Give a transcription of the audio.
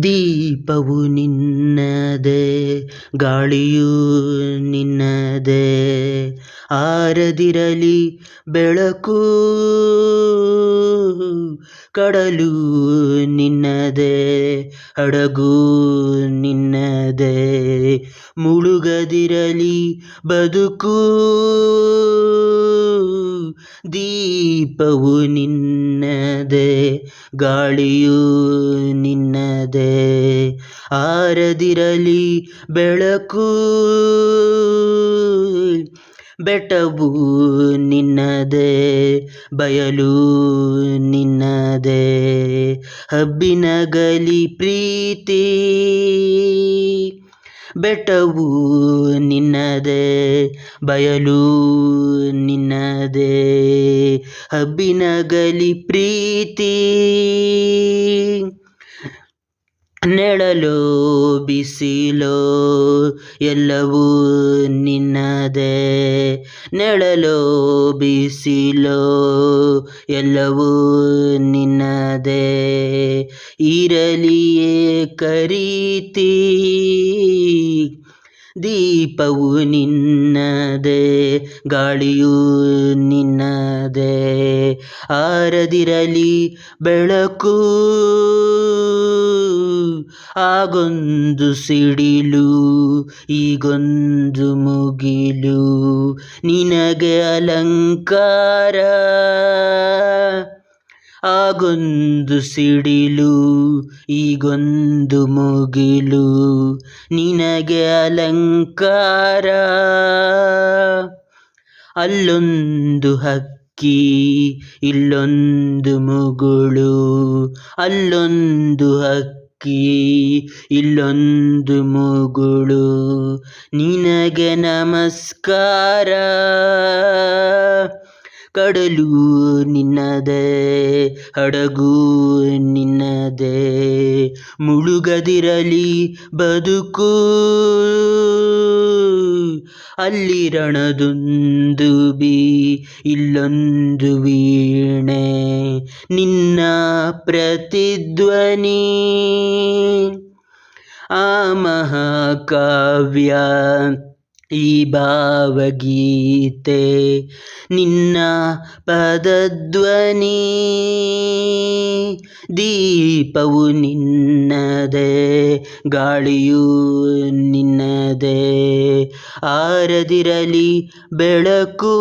ದೀಪವು ನಿನ್ನದೇ, ಗಾಳಿಯೂ ನಿನ್ನದೇ, ಆರದಿರಲಿ ಬೆಳಕು. ಕಡಲು ನಿನ್ನದೇ, ಹಡಗು ನಿನ್ನದೇ, ಮುಳುಗದಿರಲಿ ಬದುಕು. ದೀಪವು ನಿನ್ನದೇ, ಗಾಳಿಯೂ ನಿನ್ನದೇ, ಆರದಿರಲಿ ಬೆಳಕು. ಬೆಟ್ಟವು ನಿನ್ನದೇ, ಬಯಲು ನಿನ್ನದೇ, ಹಬ್ಬಿನಗಲಿ ಪ್ರೀತಿ. ಬೆಟ್ಟವು ನಿನ್ನದೇ, ಬಯಲು ನಿನ್ನದೇ, ಹಬ್ಬಿನಗಲಿ ಪ್ರೀತಿ. ನೆಳಲೋ ಬಿಸಿಲೋ ಎಲ್ಲವೂ ನಿನ್ನದೇ, ನೆಳಲೋ ಬಿಸಿಲೋ ಎಲ್ಲವೂ ನಿನ್ನದೇ, ಇರಲಿ ಏಕರೀತಿ. ದೀಪವು ನಿನ್ನದೇ, ಗಾಳಿಯೂ ನಿನ್ನದೇ, ಆರದಿರಲಿ ಬೆಳಕು. ಆಗೊಂದು ಸಿಡಿಲು, ಈಗೊಂದು ಮುಗಿಲು, ನಿನಗೆ ಅಲಂಕಾರ. ಆಗೊಂದು ಸಿಡಿಲು, ಈಗೊಂದು ಮುಗಿಲು, ನಿನಗೆ ಅಲಂಕಾರ. ಅಲ್ಲೊಂದು ಹಕ್ಕಿ, ಇಲ್ಲೊಂದು ಮುಗುಳು, ಅಲ್ಲೊಂದು ಹಕ್ಕಿ, ಇಲ್ಲೊಂದು ಮುಗುಳು, ನಿನಗೆ ನಮಸ್ಕಾರ. ಕಡಲು ನಿನ್ನದೇ, ಹಡಗು ನಿನ್ನದೇ, ಮುಳುಗದಿರಲಿ ಬದುಕು. ಅಲ್ಲಿ ರಣದುಂದುಬಿ, ಇಲ್ಲೊಂದು ವೀಣೆ, ನಿನ್ನ ಪ್ರತಿಧ್ವನಿ. ಆ ಮಹಾಕಾವ್ಯ ಈ ಭಾವಗೀತೆ, ನಿನ್ನ ಪದಧ್ವನಿ. ದೀಪವು ನಿನ್ನದೇ, ಗಾಳಿಯೂ ನಿನ್ನದೇ, ಆರದಿರಲಿ ಬೆಳಕು.